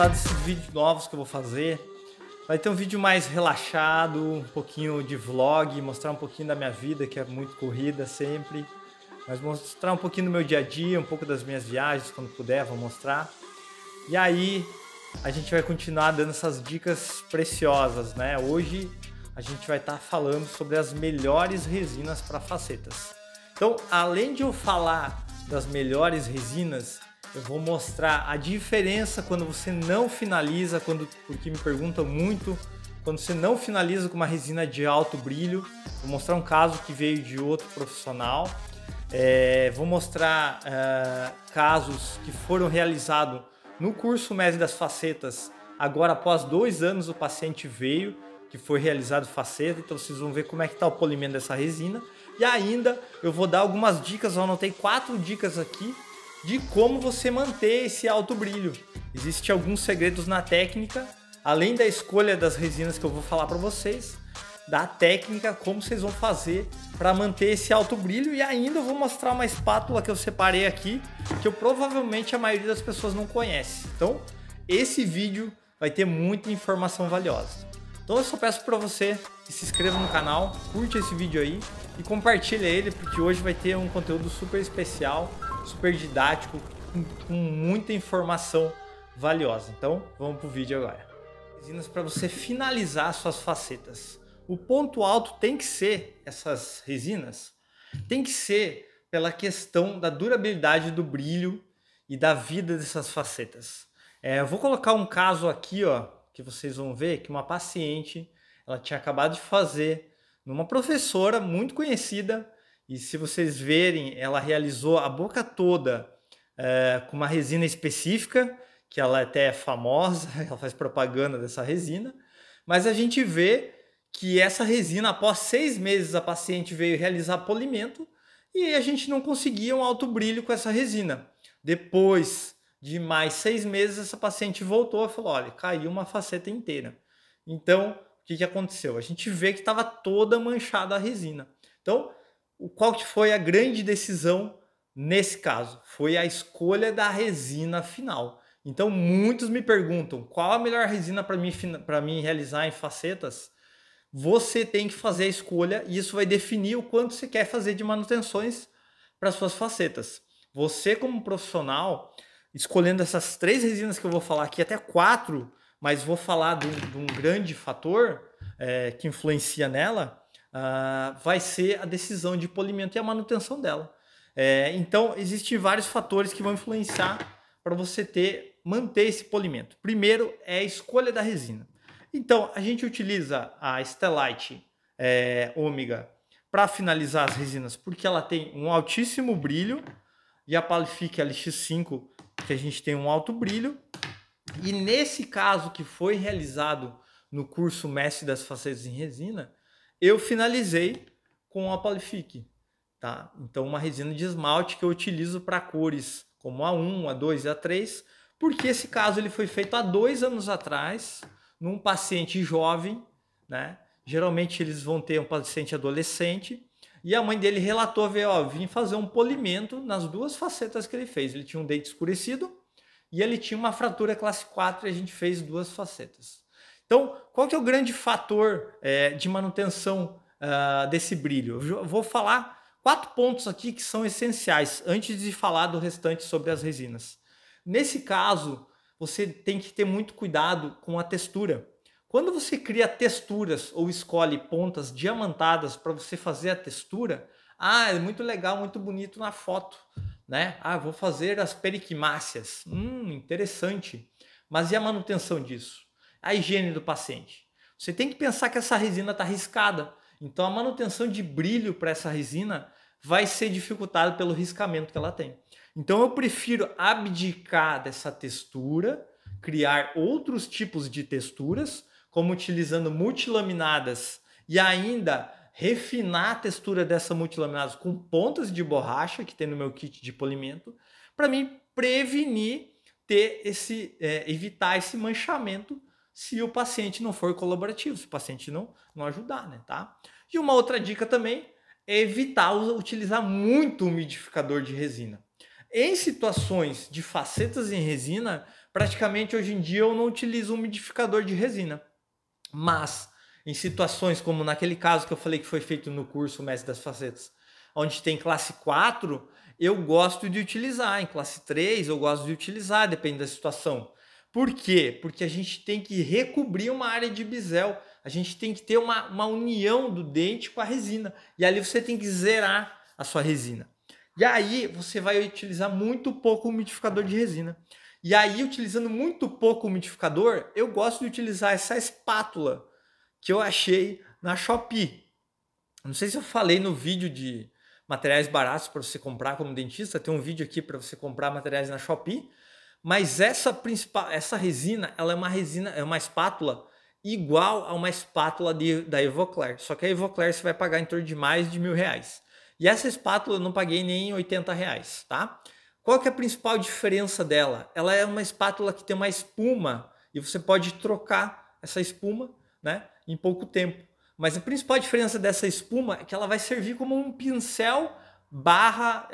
gostado desses vídeos novos que eu vou fazer. Vai ter um vídeo mais relaxado, um pouquinho de vlog, mostrar um pouquinho da minha vida, que é muito corrida sempre. Mas mostrar um pouquinho do meu dia a dia, um pouco das minhas viagens, quando puder, vou mostrar. E aí, a gente vai continuar dando essas dicas preciosas, né? Hoje a gente vai estar falando sobre as melhores resinas para facetas. Então, além de eu falar das melhores resinas, eu vou mostrar a diferença quando você não finaliza, porque me perguntam muito, quando você não finaliza com uma resina de alto brilho. Vou mostrar um caso que veio de outro profissional. Vou mostrar casos que foram realizados no curso Mestre das Facetas. Agora, após 2 anos, o paciente veio, que foi realizado faceta, então vocês vão ver como é que está o polimento dessa resina. E ainda eu vou dar algumas dicas, eu anotei 4 dicas aqui, de como você manter esse alto brilho. Existem alguns segredos na técnica, além da escolha das resinas que eu vou falar para vocês, da técnica, como vocês vão fazer para manter esse alto brilho. E ainda eu vou mostrar uma espátula que eu separei aqui, que provavelmente a maioria das pessoas não conhece. Então, esse vídeo vai ter muita informação valiosa. Então eu só peço para você que se inscreva no canal, curte esse vídeo aí e compartilhe ele, porque hoje vai ter um conteúdo super especial, super didático, com muita informação valiosa. Então vamos pro vídeo agora. Resinas para você finalizar suas facetas. O ponto alto tem que ser, essas resinas, tem que ser pela questão da durabilidade do brilho e da vida dessas facetas. Eu vou colocar um caso aqui, ó, que vocês vão ver que uma paciente, ela tinha acabado de fazer numa professora muito conhecida, e se vocês verem, ela realizou a boca toda com uma resina específica, que ela até é famosa, ela faz propaganda dessa resina, mas a gente vê que essa resina, após 6 meses, a paciente veio realizar polimento e a gente não conseguia um alto brilho com essa resina. Depois de mais 6 meses, essa paciente voltou e falou: olha, caiu uma faceta inteira. Então, o que aconteceu? A gente vê que estava toda manchada a resina. Então, qual que foi a grande decisão nesse caso? Foi a escolha da resina final. Então, muitos me perguntam qual a melhor resina para mim realizar em facetas. Você tem que fazer a escolha e isso vai definir o quanto você quer fazer de manutenções para suas facetas. Você, como profissional, escolhendo essas 3 resinas que eu vou falar aqui, até 4, mas vou falar de um grande fator que influencia nela, vai ser a decisão de polimento e a manutenção dela. Então, existem vários fatores que vão influenciar para você manter esse polimento. Primeiro é a escolha da resina. Então, a gente utiliza a Stellite Ômega para finalizar as resinas, porque ela tem um altíssimo brilho, e a Palifique LX5, que a gente tem um alto brilho. E nesse caso que foi realizado no curso Mestre das Facetas em Resina, eu finalizei com a Palifique, tá? Então, uma resina de esmalte que eu utilizo para cores como A1, A2 e A3, porque esse caso ele foi feito há 2 anos atrás, num paciente jovem, né? Geralmente eles vão ter um paciente adolescente, e a mãe dele relatou, ó, vim fazer um polimento nas 2 facetas que ele fez. Ele tinha um dente escurecido e ele tinha uma fratura classe 4 e a gente fez 2 facetas. Então, qual que é o grande fator de manutenção desse brilho? Eu vou falar 4 pontos aqui que são essenciais antes de falar do restante sobre as resinas. Nesse caso, você tem que ter muito cuidado com a textura. Quando você cria texturas ou escolhe pontas diamantadas para você fazer a textura, é muito legal, muito bonito na foto, né? Vou fazer as periquimáceas. Interessante. Mas e a manutenção disso? A higiene do paciente. Você tem que pensar que essa resina está riscada. Então a manutenção de brilho para essa resina vai ser dificultada pelo riscamento que ela tem. Então eu prefiro abdicar dessa textura, criar outros tipos de texturas, como utilizando multilaminadas e ainda refinar a textura dessa multilaminadas com pontas de borracha que tem no meu kit de polimento, para mim prevenir evitar esse manchamento se o paciente não for colaborativo, se o paciente não ajudar, né, tá? E uma outra dica também é evitar utilizar muito umidificador de resina. Em situações de facetas em resina, praticamente hoje em dia eu não utilizo umidificador de resina. Mas em situações como naquele caso que eu falei que foi feito no curso Mestre das Facetas, onde tem classe 4, eu gosto de utilizar. Em classe 3 eu gosto de utilizar, depende da situação. Por quê? Porque a gente tem que recobrir uma área de bisel. A gente tem que ter uma união do dente com a resina. E ali você tem que zerar a sua resina. E aí você vai utilizar muito pouco umidificador de resina. E aí, utilizando muito pouco umidificador, eu gosto de utilizar essa espátula que eu achei na Shopee. Não sei se eu falei no vídeo de materiais baratos para você comprar como dentista. Tem um vídeo aqui para você comprar materiais na Shopee. Mas essa resina, ela é uma espátula igual a uma espátula da Evoclar. Só que a Evoclar você vai pagar em torno de mais de R$1.000. E essa espátula eu não paguei nem R$80, tá? Qual que é a principal diferença dela? Ela é uma espátula que tem uma espuma e você pode trocar essa espuma, né, em pouco tempo. Mas a principal diferença dessa espuma é que ela vai servir como um pincel barra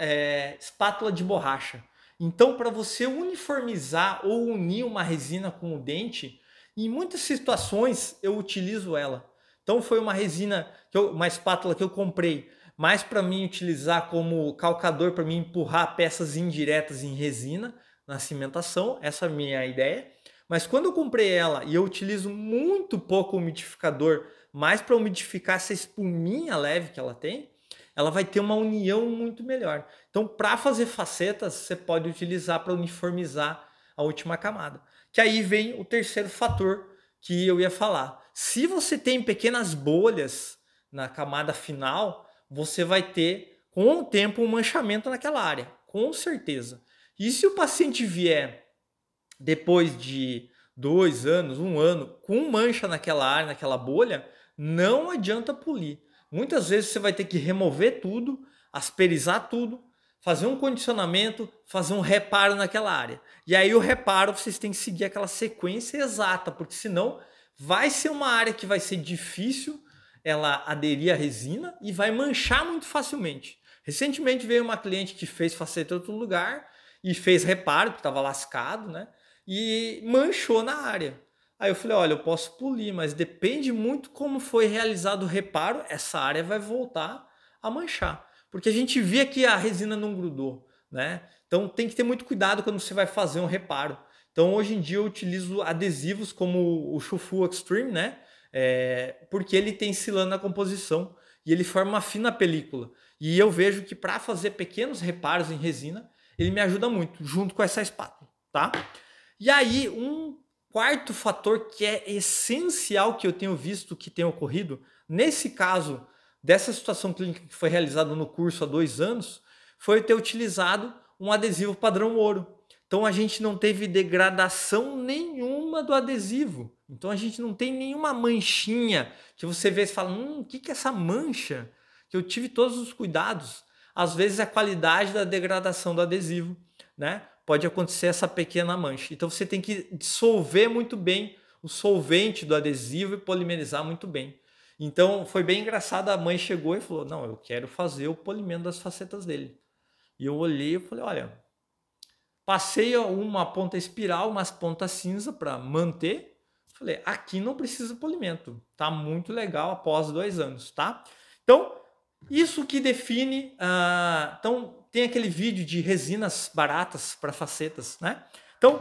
espátula de borracha. Então, para você uniformizar ou unir uma resina com o dente, em muitas situações eu utilizo ela. Então, foi uma resina, uma espátula que eu comprei mais para mim utilizar como calcador, para mim empurrar peças indiretas em resina na cimentação, essa é a minha ideia. Mas quando eu comprei ela e eu utilizo muito pouco umidificador, mais para umidificar essa espuminha leve que ela tem, ela vai ter uma união muito melhor. Então, para fazer facetas, você pode utilizar para uniformizar a última camada. Que aí vem o terceiro fator que eu ia falar. Se você tem pequenas bolhas na camada final, você vai ter, com o tempo, um manchamento naquela área, com certeza. E se o paciente vier depois de 2 anos, 1 ano, com mancha naquela área, naquela bolha, não adianta polir. Muitas vezes você vai ter que remover tudo, asperizar tudo, fazer um condicionamento, fazer um reparo naquela área. E aí o reparo vocês têm que seguir aquela sequência exata, porque senão vai ser uma área que vai ser difícil ela aderir à resina e vai manchar muito facilmente. Recentemente veio uma cliente que fez faceta em outro lugar e fez reparo, que estava lascado, né? E manchou na área. Aí eu falei, olha, eu posso polir, mas depende muito como foi realizado o reparo, essa área vai voltar a manchar. Porque a gente via que a resina não grudou, né? Então tem que ter muito cuidado quando você vai fazer um reparo. Então hoje em dia eu utilizo adesivos como o Shufu Extreme, né? Porque ele tem silano na composição e ele forma uma fina película. E eu vejo que para fazer pequenos reparos em resina, ele me ajuda muito, junto com essa espátula, tá? E aí, um quarto fator que é essencial que eu tenho visto que tem ocorrido, nesse caso, dessa situação clínica que foi realizada no curso há 2 anos, foi eu ter utilizado um adesivo padrão ouro. Então a gente não teve degradação nenhuma do adesivo. Então a gente não tem nenhuma manchinha que você vê e fala, o que é essa mancha? Que eu tive todos os cuidados. Às vezes é a qualidade da degradação do adesivo, né? Pode acontecer essa pequena mancha. Então você tem que dissolver muito bem o solvente do adesivo e polimerizar muito bem. Então foi bem engraçado, a mãe chegou e falou, não, eu quero fazer o polimento das facetas dele. E eu olhei e falei, olha, passei uma ponta espiral, umas pontas cinza para manter. Falei, aqui não precisa polimento. Tá muito legal após 2 anos, tá? Então, isso que define... então, tem aquele vídeo de resinas baratas para facetas, né? Então,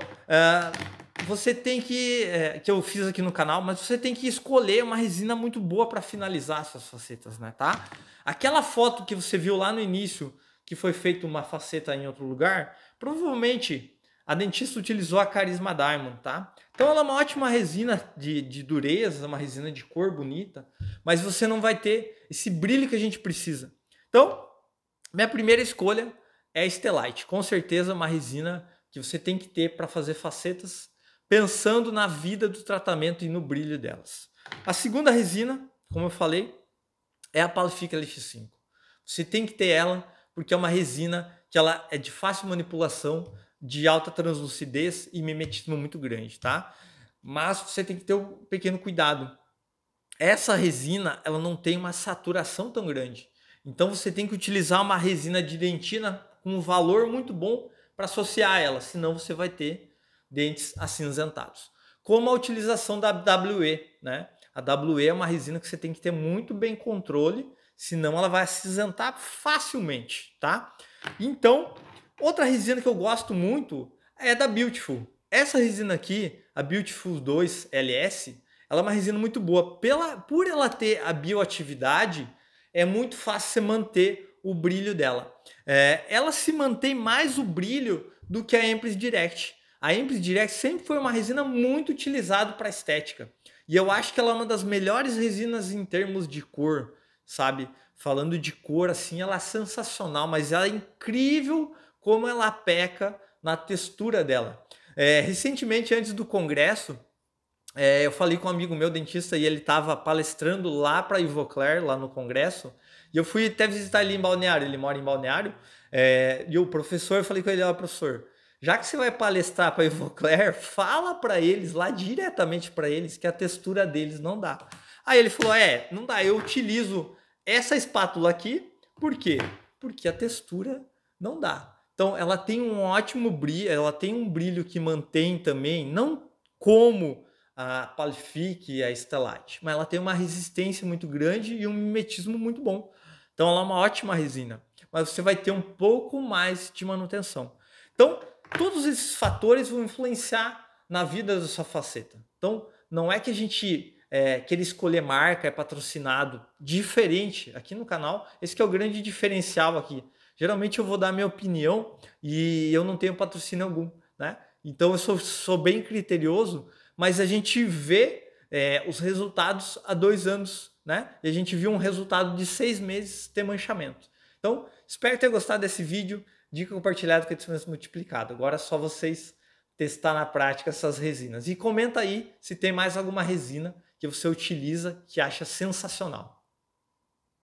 você tem que eu fiz aqui no canal, mas você tem que escolher uma resina muito boa para finalizar suas facetas, né? Tá? Aquela foto que você viu lá no início, que foi feita uma faceta em outro lugar, provavelmente a dentista utilizou a Carisma Diamond, tá? Então ela é uma ótima resina de dureza, uma resina de cor bonita, mas você não vai ter esse brilho que a gente precisa. Então, minha primeira escolha é a Estelite. Com certeza uma resina que você tem que ter para fazer facetas, pensando na vida do tratamento e no brilho delas. A segunda resina, como eu falei, é a Palifica LX5. Você tem que ter ela porque é uma resina que ela é de fácil manipulação, de alta translucidez e mimetismo muito grande, tá? Mas você tem que ter um pequeno cuidado. Essa resina, ela não tem uma saturação tão grande. Então você tem que utilizar uma resina de dentina com um valor muito bom para associar ela, senão você vai ter dentes acinzentados. Como a utilização da WE, né? A WE é uma resina que você tem que ter muito bem controle, senão ela vai acinzentar facilmente, tá? Então, outra resina que eu gosto muito é da Beautiful. Essa resina aqui, a Beautiful 2 LS, ela é uma resina muito boa. Por ela ter a bioatividade, é muito fácil você manter o brilho dela. Ela se mantém mais o brilho do que a Empress Direct. A Empress Direct sempre foi uma resina muito utilizada para estética. E eu acho que ela é uma das melhores resinas em termos de cor, sabe? Falando de cor, assim, ela é sensacional, mas ela é incrível como ela peca na textura dela. Recentemente, antes do congresso, eu falei com um amigo meu, dentista, e ele estava palestrando lá para Ivoclar, lá no congresso, e eu fui até visitar ele em Balneário, ele mora em Balneário, e o professor, eu falei com ele, ó, professor, já que você vai palestrar para Ivoclar, fala para eles lá diretamente para eles que a textura deles não dá. Aí ele falou, não dá, eu utilizo essa espátula aqui, por quê? Porque a textura não dá. Então ela tem um ótimo brilho, ela tem um brilho que mantém também, não como a Palific e a Stellite, mas ela tem uma resistência muito grande e um mimetismo muito bom. Então ela é uma ótima resina, mas você vai ter um pouco mais de manutenção. Então todos esses fatores vão influenciar na vida da sua faceta. Então não é que a gente queira escolher marca, é patrocinado, diferente aqui no canal. Esse que é o grande diferencial aqui. Geralmente eu vou dar a minha opinião e eu não tenho patrocínio algum, né? Então eu sou bem criterioso, mas a gente vê os resultados há 2 anos, né? E a gente viu um resultado de 6 meses ter manchamento. Então, espero ter gostado desse vídeo. Dica compartilhada, crescimento multiplicado. Agora é só vocês testar na prática essas resinas. E comenta aí se tem mais alguma resina que você utiliza que acha sensacional.